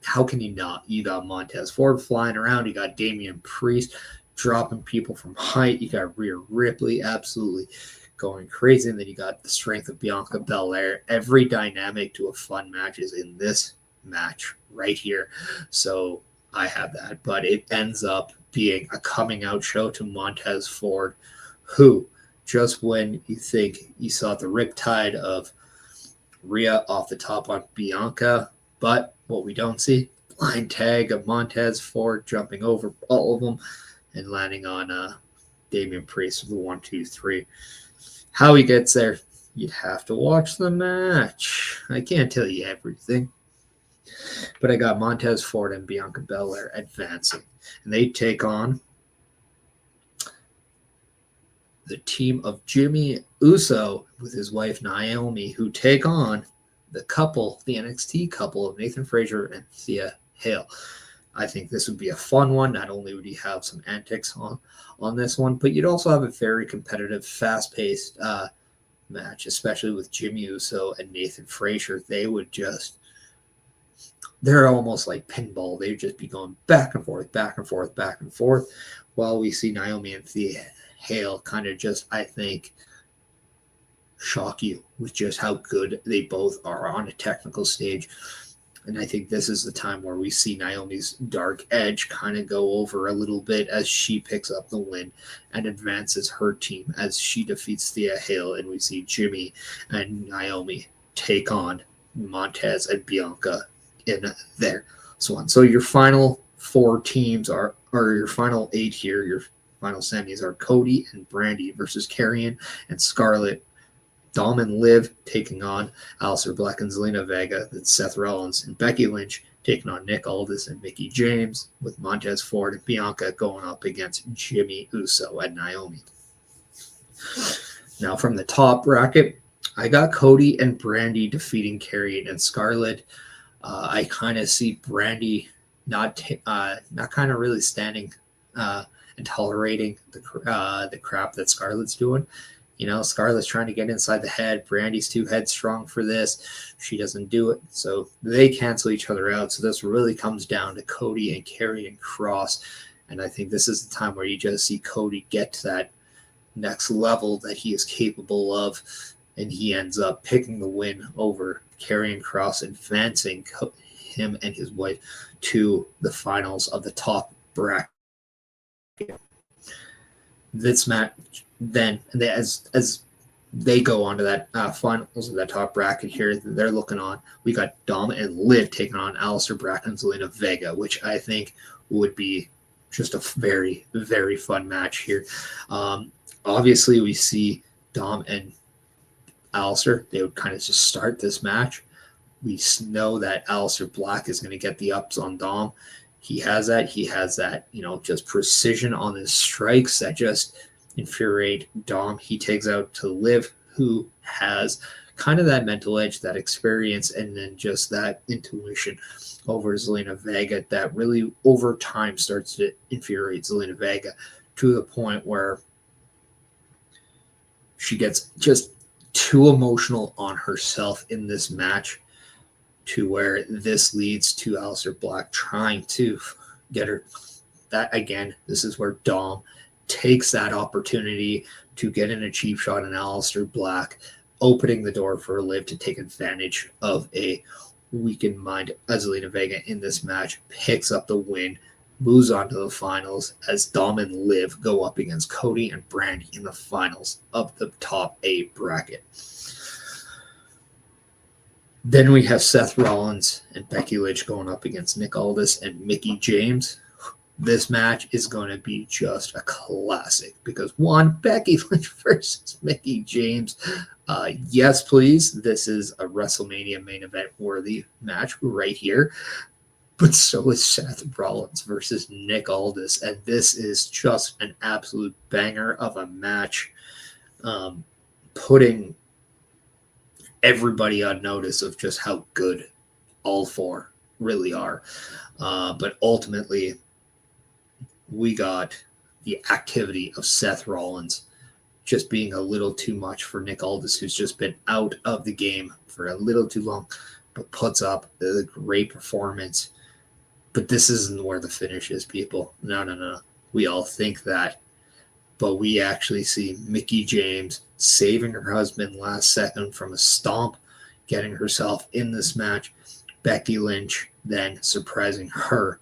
How can you not? You got Montez Ford flying around. You got Damian Priest dropping people from height. You got Rhea Ripley absolutely going crazy. And then you got the strength of Bianca Belair. Every dynamic to a fun match is in this match right here. So I have that. But it ends up being a coming out show to Montez Ford, who just when you think you saw the riptide of Rhea off the top on Bianca, but what we don't see, blind tag of Montez Ford jumping over all of them and landing on Damian Priest with the 1, 2, 3. How he gets there, you'd have to watch the match. I can't tell you everything. But I got Montez Ford and Bianca Belair advancing. And they take on the team of Jimmy Uso with his wife Naomi, who take on the couple, the NXT couple of Nathan Frazier and Thea Hale. I think this would be a fun one. Not only would you have some antics on this one, but you'd also have a very competitive, fast-paced match, especially with Jimmy Uso and Nathan Frazier. They're almost like pinball. They'd just be going back and forth, back and forth, back and forth, while we see Naomi and Thea Hale kind of just, I think, shock you with just how good they both are on a technical stage. And I think this is the time where we see Naomi's dark edge kind of go over a little bit as she picks up the win and advances her team as she defeats Thea Hale. And we see Jimmy and Naomi take on Montez and Bianca in there. So your final 4 teams or your final 8 here, your final semis are Cody and Brandy versus Karrion and Scarlett. Dom and Liv taking on Aliester Black and Zelina Vega. Then Seth Rollins and Becky Lynch taking on Nick Aldis and Mickie James, with Montez Ford and Bianca going up against Jimmy Uso and Naomi. Now from the top bracket, I got Cody and Brandy defeating Karrion and Scarlett. I kind of see Brandy not kind of really standing and tolerating the crap that Scarlett's doing. You know, Scarlett's trying to get inside the head. Brandy's too headstrong for this. She doesn't do it. So they cancel each other out. So this really comes down to Cody and Karrion Kross. And I think this is the time where you just see Cody get to that next level that he is capable of. And he ends up picking the win over Karrion Kross, advancing him and his wife to the finals of the top bracket. This match then, as they go on to that finals of that top bracket here, they're looking on. We got Dom and Liv taking on Aliester Black and Zelina Vega, which I think would be just a very, very fun match here. Obviously, we see Dom and Alister. They would kind of just start this match. We know that Aliester Black is going to get the ups on Dom. He has that, just precision on his strikes that just infuriate Dom. He takes out to Liv, who has kind of that mental edge, that experience, and then just that intuition over Zelina Vega that really over time starts to infuriate Zelina Vega to the point where she gets just too emotional on herself in this match, to where this leads to Aliester Black trying to get her. That again, this is where Dom takes that opportunity to get in a cheap shot on Aliester Black, opening the door for Liv to take advantage of a weakened mind. Zelina Vega in this match picks up the win, moves on to the finals as Dom and Liv go up against Cody and Brandy in the finals of the top 8 bracket. Then we have Seth Rollins and Becky Lynch going up against Nick Aldis and Mickie James. This match is going to be just a classic because, one, Becky Lynch versus Mickie James. Yes, please. This is a WrestleMania main event worthy match right here. But so is Seth Rollins versus Nick Aldis. And this is just an absolute banger of a match, putting everybody on notice of just how good all 4 really are. But ultimately, we got the activity of Seth Rollins just being a little too much for Nick Aldis, who's just been out of the game for a little too long, but puts up a great performance. But this isn't where the finish is, people. No. We all think that. But we actually see Mickie James saving her husband last second from a stomp, getting herself in this match. Becky Lynch then surprising her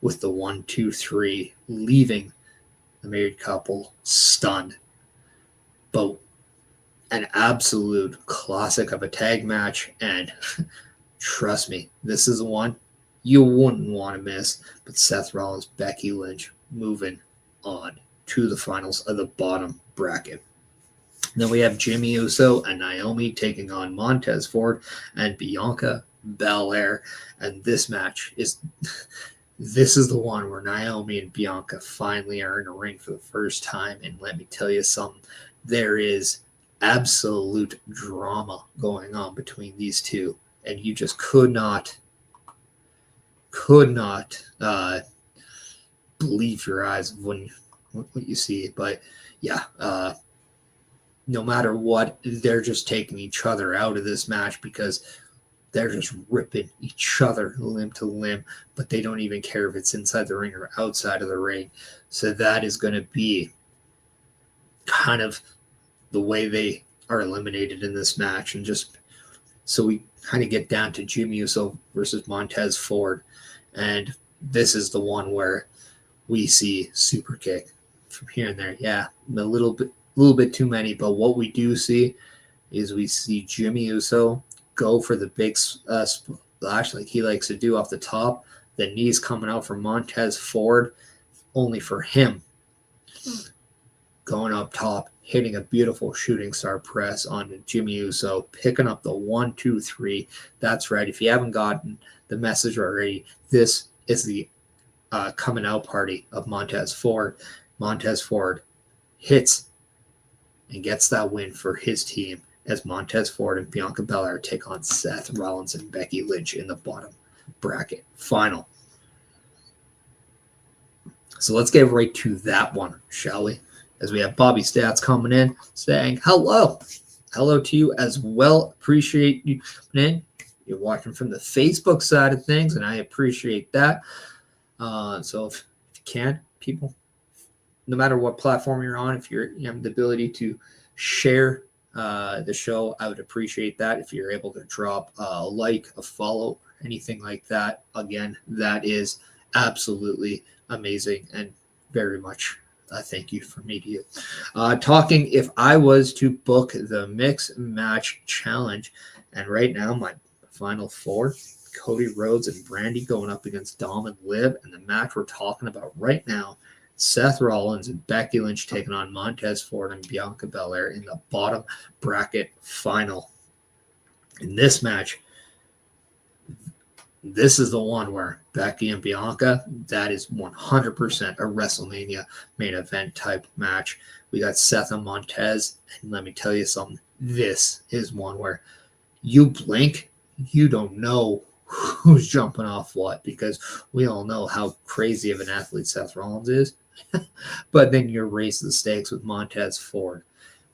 with the 1, 2, 3, leaving the married couple stunned. but an absolute classic of a tag match. And trust me, this is one you wouldn't want to miss. But Seth Rollins, Becky Lynch moving on to the finals of the bottom bracket. Then we have Jimmy Uso and Naomi taking on Montez Ford and Bianca Belair. And this match is this is the one where Naomi and Bianca finally are in a ring for the first time. And let me tell you something, there is absolute drama going on between these two. And you just could not believe your eyes when what you see. But yeah, no matter what, they're just taking each other out of this match because they're just ripping each other limb to limb, but they don't even care if it's inside the ring or outside of the ring. So that is going to be kind of the way they are eliminated in this match. And just so we kind of get down to Jimmy Uso versus Montez Ford. And this is the one where we see super kick from here and there. Yeah, a little bit too many, but what we do see is we see Jimmy Uso go for the big splash like he likes to do off the top. The knees coming out for Montez Ford, only for him going up top, hitting a beautiful shooting star press on Jimmy Uso, picking up the 1, 2, 3. That's right. If you haven't gotten the message already, this is the coming out party of Montez Ford. Montez Ford hits and gets that win for his team as Montez Ford and Bianca Belair take on Seth Rollins and Becky Lynch in the bottom bracket final. So let's get right to that one, shall we? As we have Bobby Stats coming in saying hello. Hello to you as well. Appreciate you coming in. You're watching from the Facebook side of things, and I appreciate that. So if you can, people, no matter what platform you're on, if you have the ability to share the show, I would appreciate that. If you're able to drop a like, a follow, anything like that, again, that is absolutely amazing and very much thank you from me to you. Talking if I was to book the mix match challenge, and right now my final four, Cody Rhodes and Brandy going up against Dom and Liv, and the match we're talking about right now, Seth Rollins and Becky Lynch taking on Montez Ford and Bianca Belair in the bottom bracket final. In this match, this is the one where Becky and Bianca, that is 100% a WrestleMania main event type match. We got Seth and Montez, and let me tell you something, this is one where you blink, you don't know who's jumping off what, because we all know how crazy of an athlete Seth Rollins is. But then you raise the stakes with Montez Ford.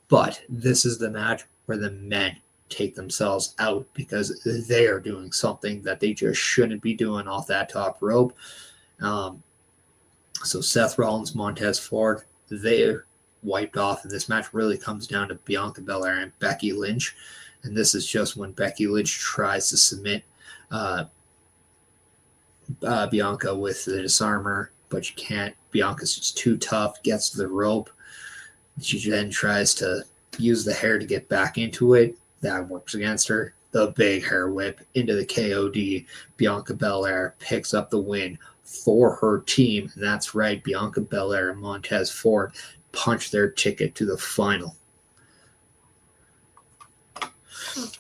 But this is the match where the men take themselves out because they are doing something that they just shouldn't be doing off that top rope. So Seth Rollins, Montez Ford, they're wiped off, and this match really comes down to Bianca Belair and Becky Lynch. And this is just when Becky Lynch tries to submit Bianca with the disarmer, but she can't. Bianca's just too tough, gets to the rope. She then tries to use the hair to get back into it. That works against her. The big hair whip into the KOD. Bianca Belair picks up the win for her team. And that's right, Bianca Belair and Montez Ford punch their ticket to the final.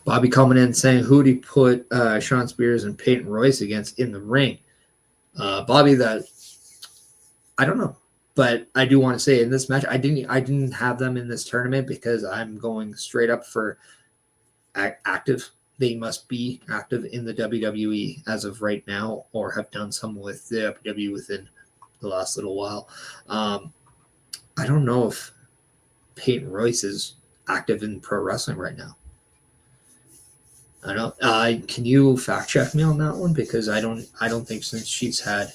Bobby coming in saying, who did he put Sean Spears and Peyton Royce against in the ring? Bobby, that I don't know, but I do want to say in this match, I didn't have them in this tournament because I'm going straight up for active. They must be active in the WWE as of right now, or have done some with the WWE within the last little while. I don't know if Peyton Royce is active in pro wrestling right now. I don't. Can you fact check me on that one? Because I don't think since she's had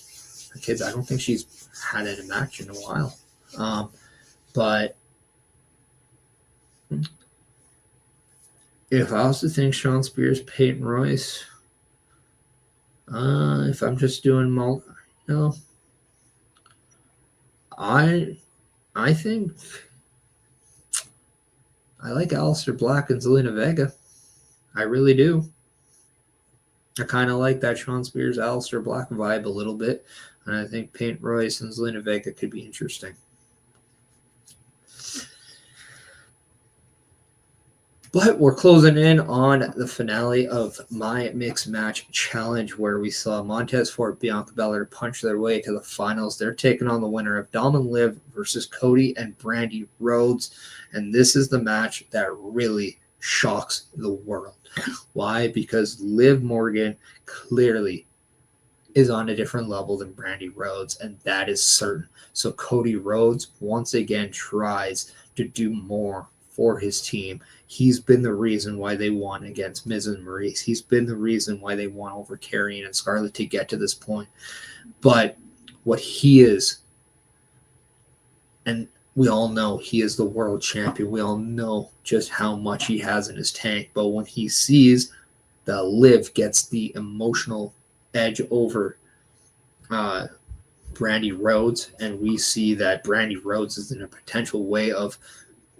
kids, I don't think she's had a match in a while. But if I was to think Sean Spears, Peyton Royce, if I'm just doing I think I like Aliester Black and Zelina Vega. I really do. I kind of like that Sean Spears, Aliester Black vibe a little bit. And I think Peyton Royce and Zelina Vega could be interesting. But we're closing in on the finale of my mixed match challenge, where we saw Montez Ford, Bianca Belair punch their way to the finals. They're taking on the winner of Dom and Liv versus Cody and Brandy Rhodes. And this is the match that really shocks the world. Why? Because Liv Morgan clearly is on a different level than Brandy Rhodes, and that is certain. So Cody Rhodes once again tries to do more for his team. He's been the reason why they won against Miz and Maurice. He's been the reason why they won over Karrion and Scarlett to get to this point. But what he is, and we all know he is the world champion. We all know just how much he has in his tank. But when he sees that Liv gets the emotional edge over Brandy Rhodes, and we see that Brandy Rhodes is in a potential way of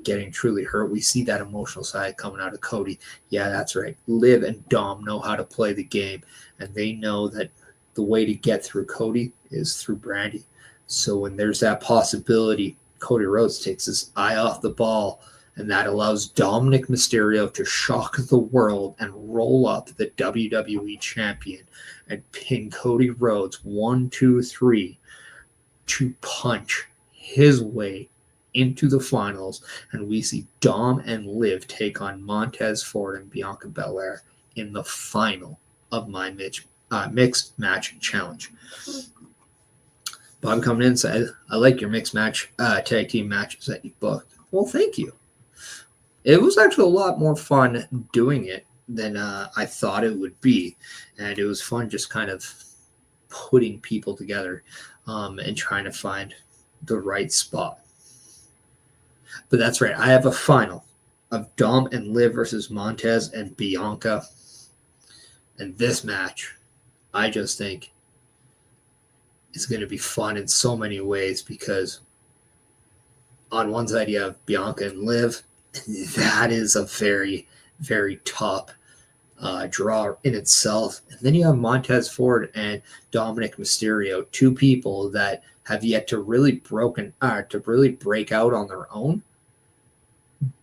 getting truly hurt, we see that emotional side coming out of Cody. Yeah, that's right. Liv and Dom know how to play the game, and they know that the way to get through Cody is through Brandy. So when there's that possibility, Cody Rhodes takes his eye off the ball, and that allows Dominic Mysterio to shock the world and roll up the WWE champion and pin Cody Rhodes 1, 2, 3 to punch his way into the finals. And we see Dom and Liv take on Montez Ford and Bianca Belair in the final of my mixed match challenge. Bob coming in said, I like your mixed match tag team matches that you booked. Well, thank you. It was actually a lot more fun doing it than I thought it would be. And it was fun just kind of putting people together and trying to find the right spot. But that's right. I have a final of Dom and Liv versus Montez and Bianca. And this match, I just think, is going to be fun in so many ways, because on one side you have Bianca and Liv. That is a very, very top draw in itself. And then you have Montez Ford and Dominic Mysterio, two people that have yet to really break out on their own.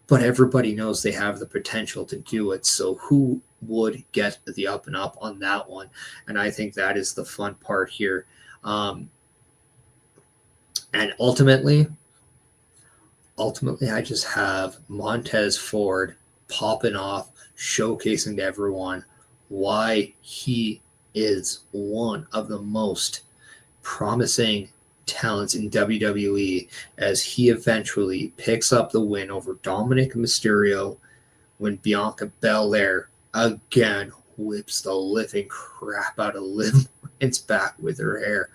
But everybody knows they have the potential to do it. So who would get the up and up on that one? And I think that is the fun part here. And ultimately, I just have Montez Ford popping off, showcasing to everyone why he is one of the most promising talents in WWE, as he eventually picks up the win over Dominic Mysterio when Bianca Belair again whips the living crap out of Liv Morgan's back with her hair,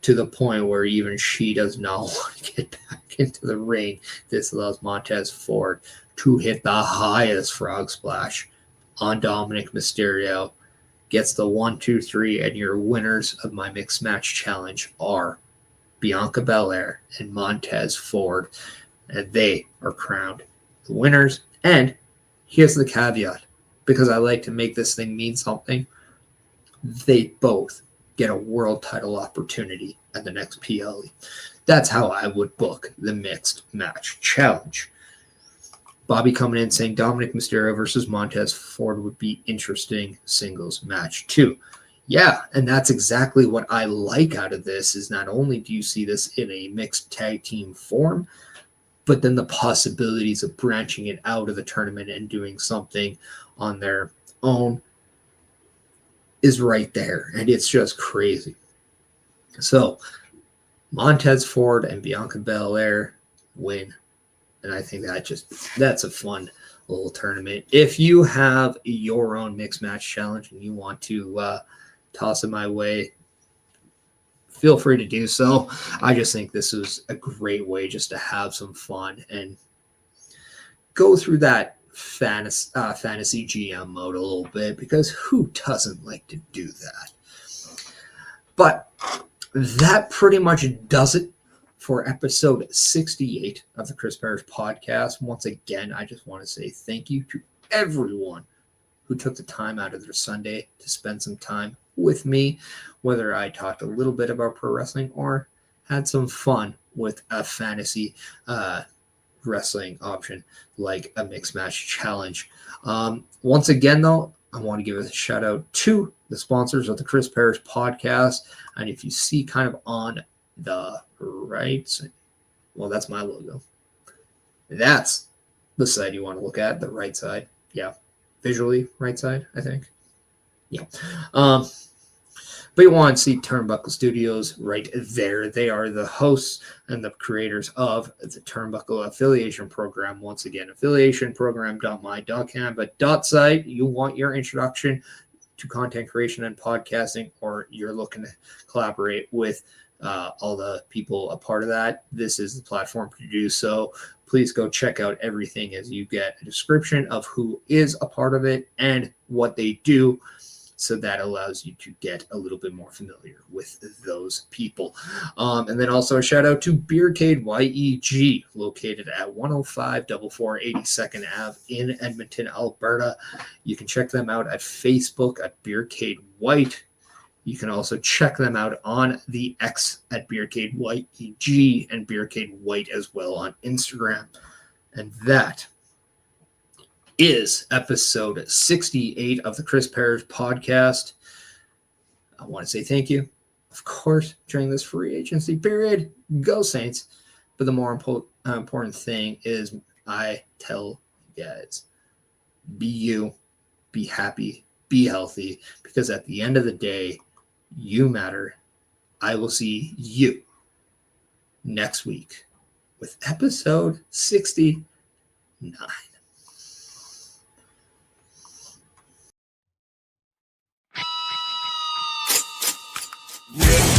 to the point where even she does not want to get back into the ring. This allows Montez Ford to hit the highest frog splash on Dominic Mysterio, gets the 1, 2, 3, and your winners of my mixed match challenge are Bianca Belair and Montez Ford, and they are crowned the winners. And here's the caveat, because I like to make this thing mean something. They both get a world title opportunity at the next PLE. That's how I would book the mixed match challenge. Bobby coming in saying Dominic Mysterio versus Montez Ford would be interesting singles match too. Yeah, and that's exactly what I like out of this, is not only do you see this in a mixed tag team form, but then the possibilities of branching it out of the tournament and doing something on their own is right there. And it's just crazy. So Montez Ford and Bianca Belair win. And I think that's a fun little tournament. If you have your own mixed match challenge and you want to toss it my way, feel free to do so. I just think this is a great way just to have some fun and go through that fantasy GM mode a little bit, because who doesn't like to do that? But that pretty much does it for episode 68 of the Chris Parrish podcast. Once again, I just want to say thank you to everyone who took the time out of their Sunday to spend some time with me, whether I talked a little bit about pro wrestling or had some fun with a fantasy wrestling option like a mixed match challenge. Once again, though, I want to give a shout out to the sponsors of the Chris Parrish podcast. And if you see kind of on the right side, well, that's my logo. That's the side you want to look at, the right side. Yeah. Visually right side, I think. Yeah. But you want to see Turnbuckle Studios right there. They are the hosts and the creators of the Turnbuckle Affiliation Program. Once again, affiliationprogram.my.com, but .site, you want your introduction to content creation and podcasting, or you're looking to collaborate with all the people a part of that, this is the platform to do so. Please go check out everything as you get a description of who is a part of it and what they do. So that allows you to get a little bit more familiar with those people. And then also a shout out to beercadewhyte, located at 10544 82nd Ave in Edmonton, Alberta. You can check them out at Facebook at beercadewhyte. You can also check them out on the X at beercadewhyte and beercadewhyte as well on Instagram. And that is episode 68 of the Chris Parrish podcast. I want to say thank you, of course, during this free agency period. Go Saints. But the more important thing is I tell you guys, be you, be happy, be healthy, because at the end of the day, you matter. I will see you next week with episode 69. Yeah.